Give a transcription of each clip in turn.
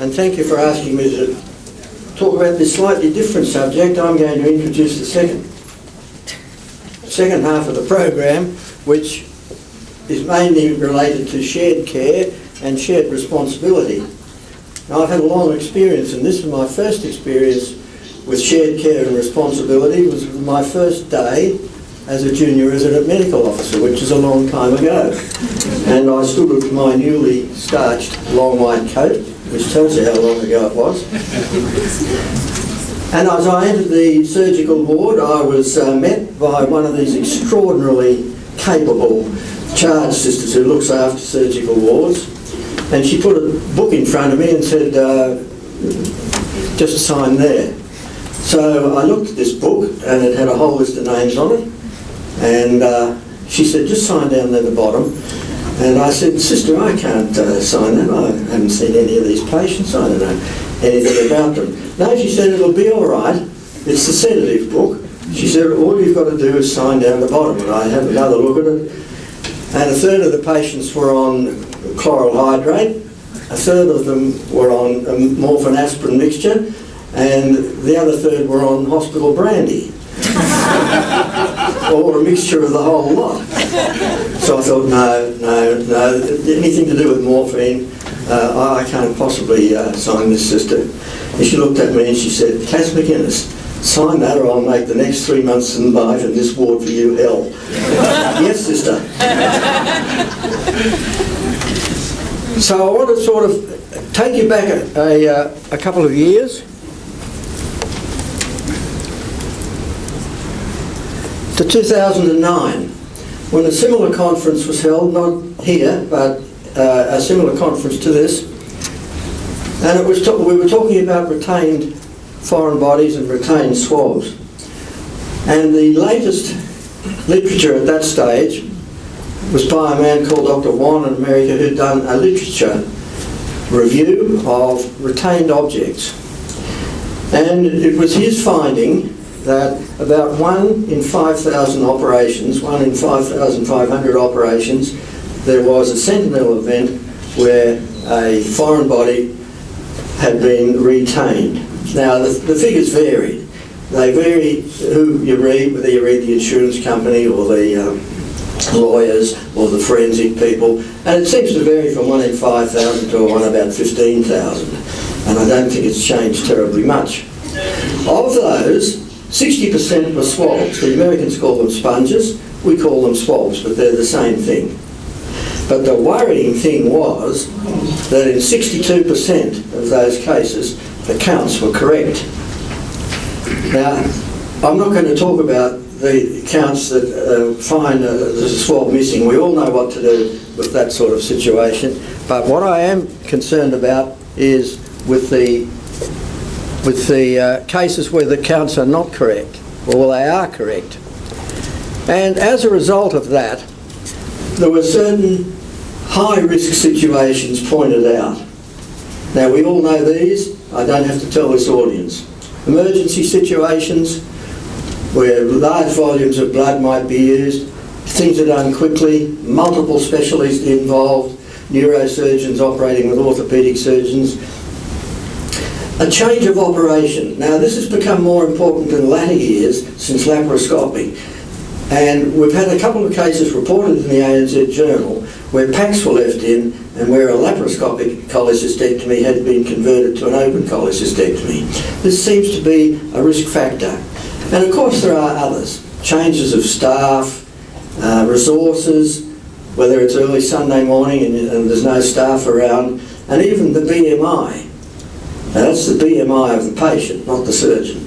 and thank you for asking me to talk about this slightly different subject. I'm going to introduce the second half of the program, which is mainly related to shared care and shared responsibility. Now, I've had a long experience, and this is my first experience with shared care and responsibility. It was my first day as a junior resident medical officer, which is a long time ago. And I stood with my newly starched long white coat, which tells you how long ago it was. And as I entered the surgical ward, I was met by one of these extraordinarily capable charge sisters who looks after surgical wards. And she put a book in front of me and said, just sign there. So I looked at this book, and it had a whole list of names on it. And she said, just sign down there at the bottom. And I said, sister, I can't sign that. I haven't seen any of these patients. I don't know anything about them. No, she said, it'll be all right. It's the sedative book. She said, all you've got to do is sign down the bottom. And I had another look at it. And a third of the patients were on chloral hydrate. A third of them were on a morphine aspirin mixture. And the other third were on hospital brandy. Or a mixture of the whole lot. So I thought, no, anything to do with morphine, I can't possibly sign this, sister. And she looked at me and she said, Cass McInnes, sign that or I'll make the next 3 months of life in this ward for you hell. Yes, sister. So I want to sort of take you back a couple of years to 2009, when a similar conference was held, not here, but a similar conference to this, and it was we were talking about retained foreign bodies and retained swabs. And the latest literature at that stage was by a man called Dr. Wan in America, who'd done a literature review of retained objects. And it was his finding that about 1 in 5,000 operations, 1 in 5,500 operations, there was a sentinel event where a foreign body had been retained. Now, the figures varied. They vary who you read, whether you read the insurance company or the lawyers or the forensic people, and it seems to vary from 1 in 5,000 to one about 15,000, and I don't think it's changed terribly much. Of those, 60% were swabs. The Americans call them sponges, we call them swabs, but they're the same thing. But the worrying thing was that in 62% of those cases, the counts were correct. Now, I'm not going to talk about the counts that find there's a swab missing. We all know what to do with that sort of situation. But what I am concerned about is with the cases where the counts are not correct, or they are correct. And as a result of that, there were certain high-risk situations pointed out. Now, we all know these. I don't have to tell this audience. Emergency situations where large volumes of blood might be used, things are done quickly, multiple specialists involved, neurosurgeons operating with orthopaedic surgeons. A change of operation. Now, this has become more important in latter years since laparoscopy. And we've had a couple of cases reported in the ANZ Journal where packs were left in and where a laparoscopic cholecystectomy had been converted to an open cholecystectomy. This seems to be a risk factor. And of course there are others. Changes of staff, resources, whether it's early Sunday morning and there's no staff around, and even the BMI. Now that's the BMI of the patient, not the surgeon.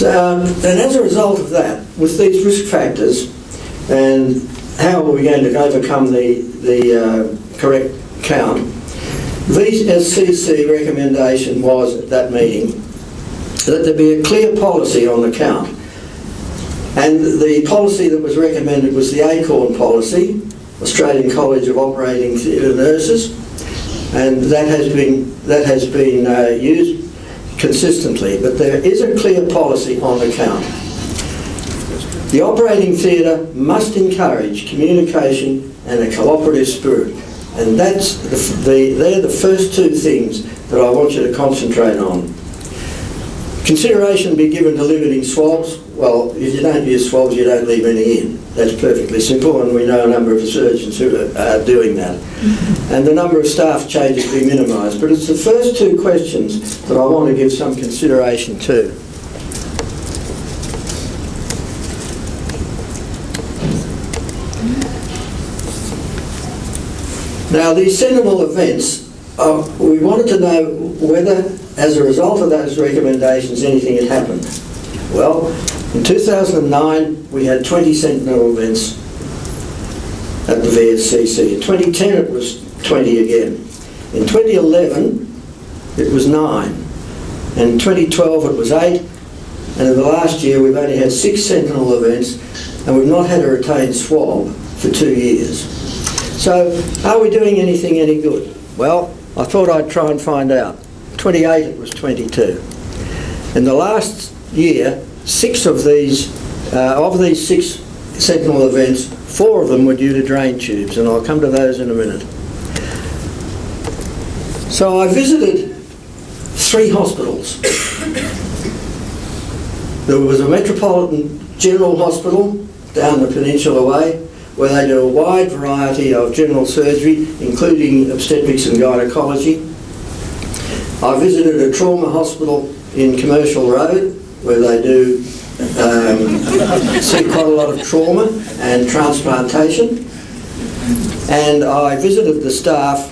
And as a result of that, with these risk factors, and how are we going to overcome the correct count, VSCC recommendation was at that meeting that there be a clear policy on the count. And the policy that was recommended was the ACORN policy, Australian College of Operating Theatre Nurses, and that has been used consistently, but there is a clear policy on the count. The operating theatre must encourage communication and a cooperative spirit. And that's they're the first two things that I want you to concentrate on. Consideration be given to limiting swabs. Well, if you don't use swabs, you don't leave any in. That's perfectly simple, and we know a number of surgeons who are doing that. And the number of staff changes be minimised. But it's the first two questions that I want to give some consideration to. Now, these sentinel events, we wanted to know whether, as a result of those recommendations, anything had happened. Well, in 2009, we had 20 sentinel events at the VSCC. In 2010, it was 20 again. In 2011, it was 9. And in 2012, it was 8. And in the last year, we've only had 6 sentinel events, and we've not had a retained swab for 2 years. So, are we doing anything any good? Well, I thought I'd try and find out. 28, it was 22. In the last year, 6 of these 6 sentinel events, 4 of them were due to drain tubes, and I'll come to those in a minute. So I visited 3 hospitals. There was a Metropolitan General Hospital down the Peninsula way, where they do a wide variety of general surgery, including obstetrics and gynecology. I visited a trauma hospital in Commercial Road, where they do see quite a lot of trauma and transplantation. And I visited the staff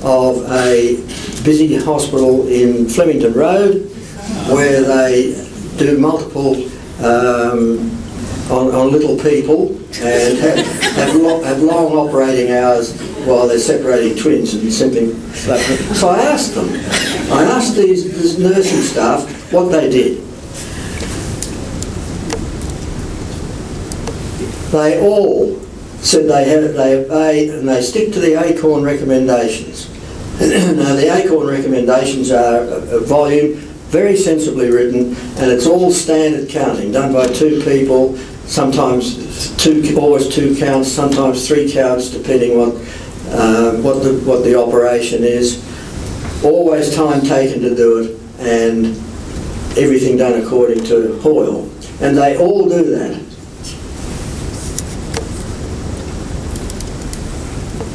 of a busy hospital in Flemington Road, where they do multiple on little people and have long operating hours while they're separating twins and something like that. So I asked these nursing staff what they did. They all said they obey and they stick to the ACORN recommendations. Now, the ACORN recommendations are a volume, very sensibly written, and it's all standard counting, done by 2 people, sometimes always 2 counts, sometimes 3 counts, depending on what the operation is. Always time taken to do it, and everything done according to Hoyle. And they all do that.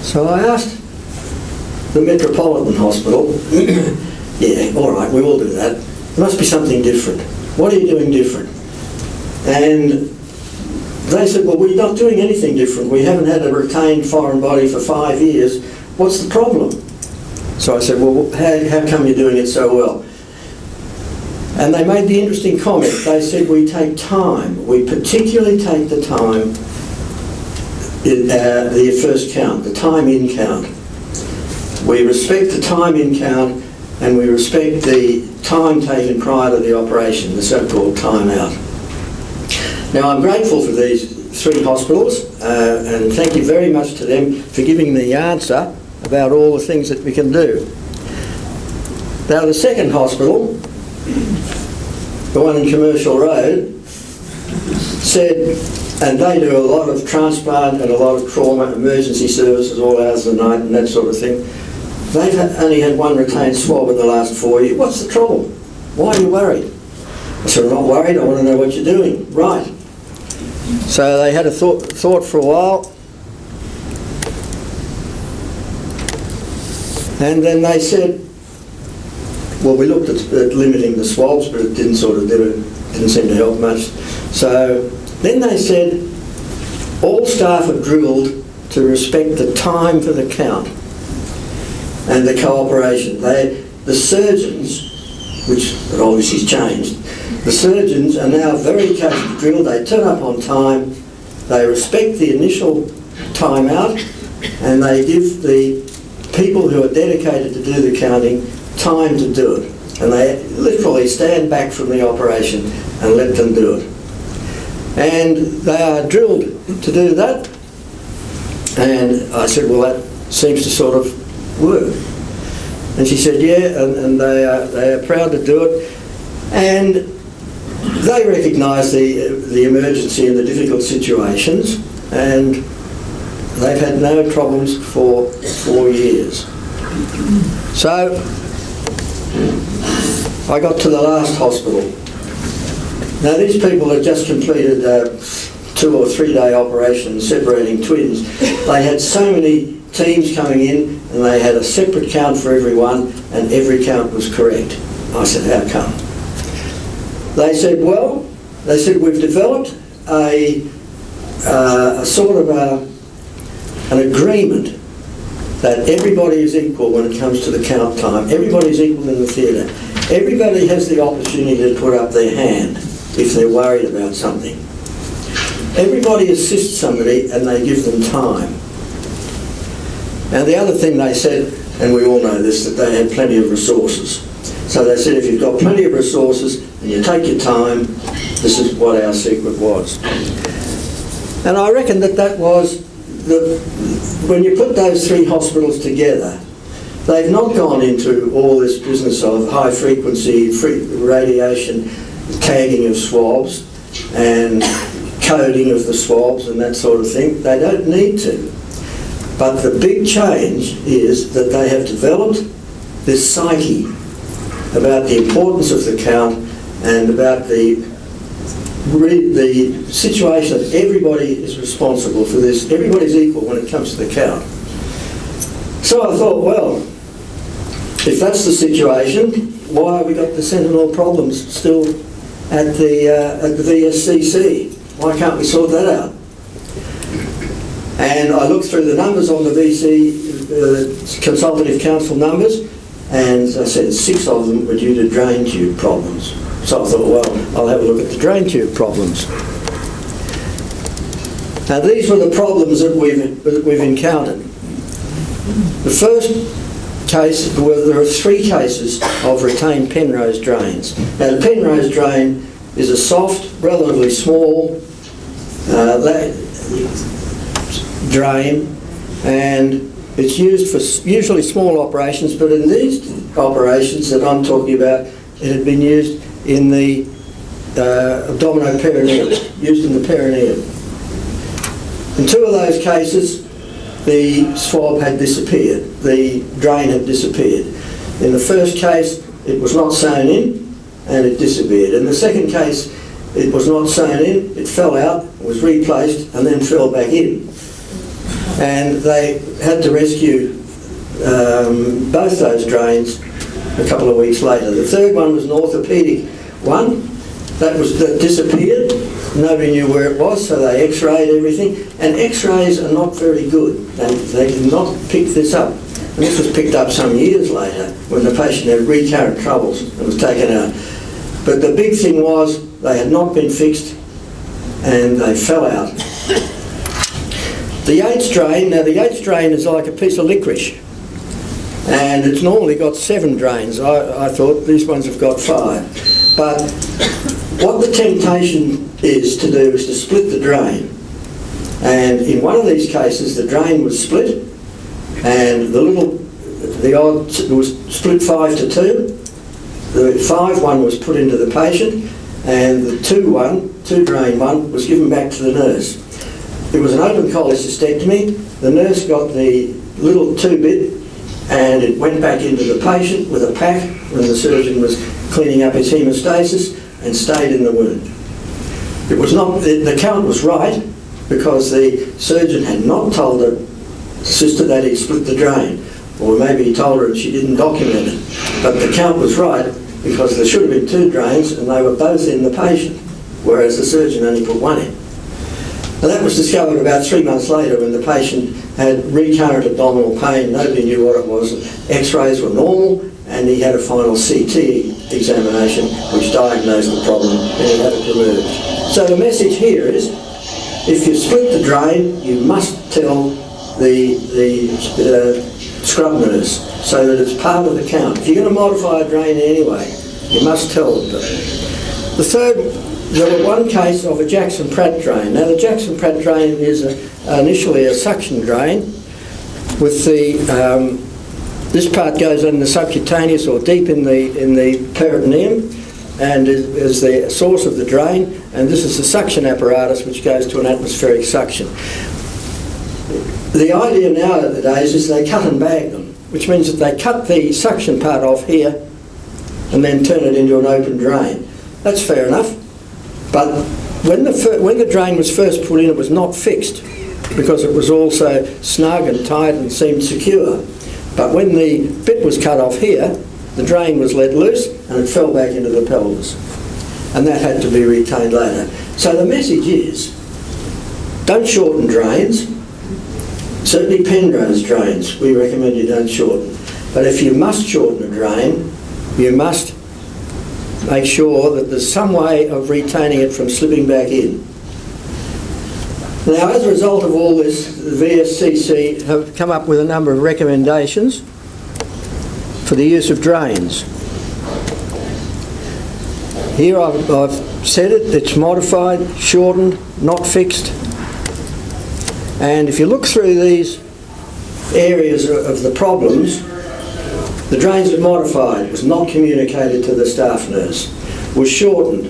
So I asked the Metropolitan Hospital, yeah, all right, we all do that. There must be something different. What are you doing different? And they said, well, we're not doing anything different. We haven't had a retained foreign body for 5 years. What's the problem? So I said, well, how come you're doing it so well? And they made the interesting comment. They said, we take time. We particularly take the time in the first count, the time in count. We respect the time in count, and we respect the time taken prior to the operation, the so-called time out. Now, I'm grateful for these 3 hospitals, and thank you very much to them for giving me the answer about all the things that we can do. Now, the second hospital, the one in Commercial Road, said, and they do a lot of transplant and a lot of trauma, emergency services all hours of the night and that sort of thing. They've only had 1 retained swab in the last 4 years. What's the trouble? Why are you worried? I said, I'm not worried, I want to know what you're doing. Right. So they had a thought for a while, and then they said, well, we looked at limiting the swabs, but it didn't seem to help much. So then they said, all staff are drilled to respect the time for the count and the cooperation. The surgeons, which obviously has changed, the surgeons are now very drilled. They turn up on time, they respect the initial time out, and they give the people who are dedicated to do the counting time to do it. And they literally stand back from the operation and let them do it. And they are drilled to do that. And I said, well, that seems to sort of work. And she said, yeah, and they are proud to do it. And they recognised the emergency and the difficult situations, and they've had no problems for 4 years. So I got to the last hospital. Now these people had just completed a 2 or 3 day operation separating twins. They had so many teams coming in, and they had a separate count for everyone, and every count was correct. I said, how come? They said, well, we've developed a sort of an agreement that everybody is equal when it comes to the count time. Everybody's equal in the theatre. Everybody has the opportunity to put up their hand if they're worried about something. Everybody assists somebody and they give them time. And the other thing they said, and we all know this, that they had plenty of resources. So they said, if you've got plenty of resources and you take your time, this is what our secret was. And I reckon that was, when you put those 3 hospitals together, they've not gone into all this business of high frequency radiation, tagging of swabs and coding of the swabs and that sort of thing. They don't need to. But the big change is that they have developed this psyche about the importance of the count and about the situation that everybody is responsible for this. Everybody's equal when it comes to the count. So I thought, well, if that's the situation, why have we got the sentinel problems still at the VSCC? Why can't we sort that out? And I looked through the numbers on the VC Consultative Council numbers, and I said 6 of them were due to drain tube problems. So I thought, well, I'll have a look at the drain tube problems. Now these were the problems that we've encountered. The first case, there are 3 cases of retained Penrose drains. Now the Penrose drain is a soft, relatively small drain, and it's used for usually small operations, but in these operations that I'm talking about, it had been used in the abdominoperineum, used in the perineum. In 2 of those cases, the swab had disappeared, the drain had disappeared. In the first case, it was not sewn in and it disappeared. In the second case, it was not sewn in, it fell out, was replaced and then fell back in. And they had to rescue both those drains a couple of weeks later. The third one was an orthopaedic one that disappeared. Nobody knew where it was, so they x-rayed everything. And x-rays are not very good. They did not pick this up. And this was picked up some years later when the patient had recurrent troubles and was taken out. But the big thing was they had not been fixed and they fell out. The Yates drain, now the Yates drain is like a piece of licorice, and it's normally got 7 drains. I thought these ones have got 5. But what the temptation is to do is to split the drain. And in one of these cases, the drain was split, and the odds was split 5 to 2. The 5 one was put into the patient, and the 2 drain one was given back to the nurse. It was an open cholecystectomy. The nurse got the little 2-bit and it went back into the patient with a pack when the surgeon was cleaning up his hemostasis and stayed in the wound. It was not, the count was right because the surgeon had not told the sister that he split the drain, or maybe he told her and she didn't document it. But the count was right because there should have been 2 drains and they were both in the patient, whereas the surgeon only put 1 in. And that was discovered about 3 months later when the patient had recurrent abdominal pain. Nobody knew what it was. X-rays were normal and he had a final CT examination which diagnosed the problem and he had it removed. So the message here is, if you split the drain, you must tell the scrub nurse so that it's part of the count. If you're going to modify a drain anyway, you must tell them. The third, there was one case of a Jackson-Pratt drain. Now the Jackson-Pratt drain is initially a suction drain with this part goes in the subcutaneous or deep in the peritoneum, and is the source of the drain, and this is the suction apparatus which goes to an atmospheric suction. The idea nowadays is they cut and bag them, which means that they cut the suction part off here and then turn it into an open drain. That's fair enough, but when the drain was first put in, it was not fixed because it was also snug and tight and seemed secure. But when the bit was cut off here, the drain was let loose and it fell back into the pelvis, and that had to be retained later. So the message is, don't shorten drains. Certainly Penrose drains, we recommend you don't shorten. But if you must shorten a drain, you must make sure that there's some way of retaining it from slipping back in. Now, as a result of all this, the VSCC have come up with a number of recommendations for the use of drains. Here I've said it, it's modified, shortened, not fixed. And if you look through these areas of the problems, the drains are modified, was not communicated to the staff nurse, was shortened,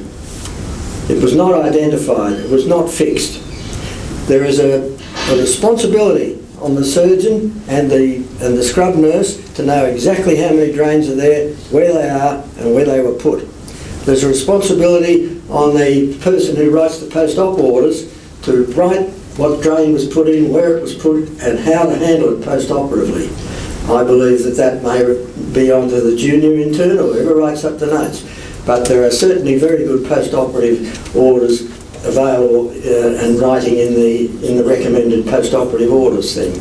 it was not identified, it was not fixed. There is a responsibility on the surgeon and the scrub nurse to know exactly how many drains are there, where they are and where they were put. There's a responsibility on the person who writes the post-op orders to write what drain was put in, where it was put and how to handle it post-operatively. I believe that may be onto the junior intern or whoever writes up the notes. But there are certainly very good post-operative orders available and writing in the recommended post-operative orders thing.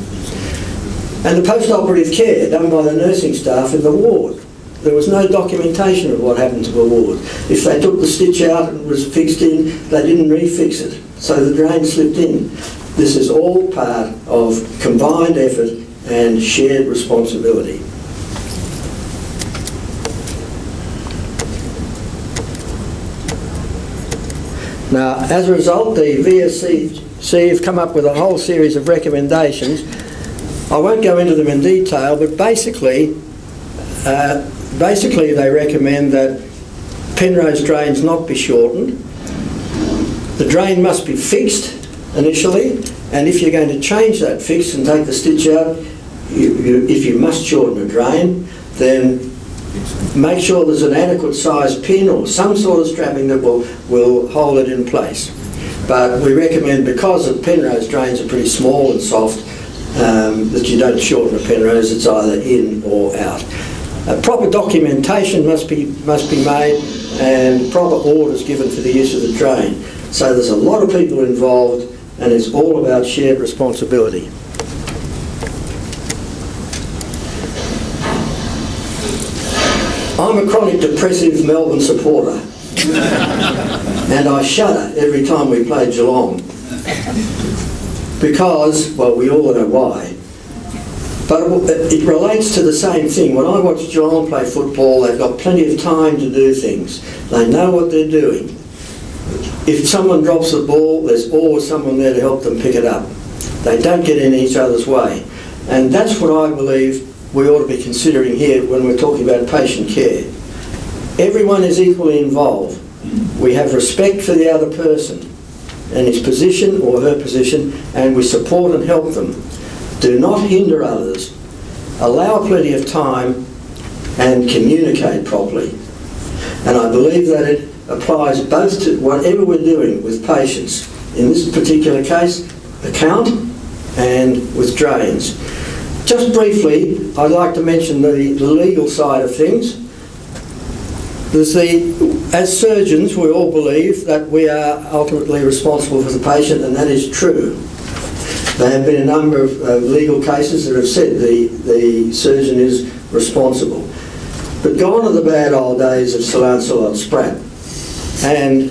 And the post-operative care done by the nursing staff in the ward. There was no documentation of what happened to the ward. If they took the stitch out and it was fixed in, they didn't refix it, so the drain slipped in. This is all part of combined effort and shared responsibility. Now, as a result, the VSCC have come up with a whole series of recommendations. I won't go into them in detail, but basically they recommend that Penrose drains not be shortened. The drain must be fixed initially, and if you're going to change that fix and take the stitch out, if you must shorten a drain, then make sure there's an adequate size pin or some sort of strapping that will hold it in place. But we recommend, because the Penrose drains are pretty small and soft, that you don't shorten a Penrose. It's either in or out. Proper documentation must be made and proper orders given for the use of the drain. So there's a lot of people involved and it's all about shared responsibility. I'm a chronic depressive Melbourne supporter and I shudder every time we play Geelong because, well, we all know why. But it relates to the same thing. When I watch Geelong play football, they've got plenty of time to do things. They know what they're doing. If someone drops the ball, there's always someone there to help them pick it up. They don't get in each other's way. And that's what I believe we ought to be considering here when we're talking about patient care. Everyone is equally involved. We have respect for the other person and his position or her position, and we support and help them. Do not hinder others. Allow plenty of time and communicate properly. And I believe that it applies both to whatever we're doing with patients. In this particular case, the count and with drains. Just briefly, I'd like to mention the legal side of things. As surgeons, we all believe that we are ultimately responsible for the patient, and that is true. There have been a number of legal cases that have said the surgeon is responsible. But gone are the bad old days of Sir Lancelot Spratt. And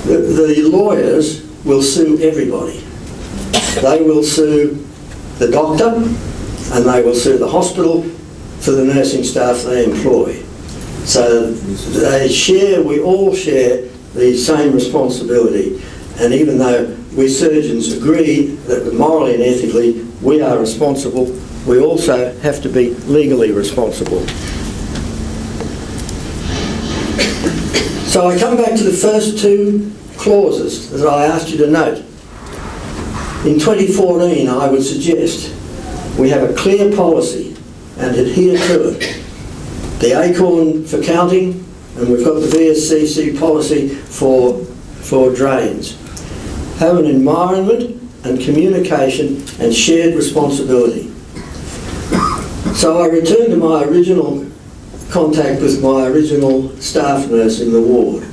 the lawyers will sue everybody. They will sue the doctor and they will sue the hospital for the nursing staff they employ. So we all share the same responsibility. And even though we surgeons agree that morally and ethically we are responsible, we also have to be legally responsible. So I come back to the first two clauses that I asked you to note. In 2014, I would suggest we have a clear policy and adhere to it. The ACORN for counting, and we've got the VSCC policy for drains. Have an environment and communication and shared responsibility. So I returned to my original contact with my original staff nurse in the ward.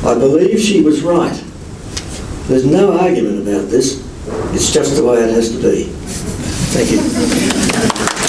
I believe she was right. There's no argument about this. It's just the way it has to be. Thank you.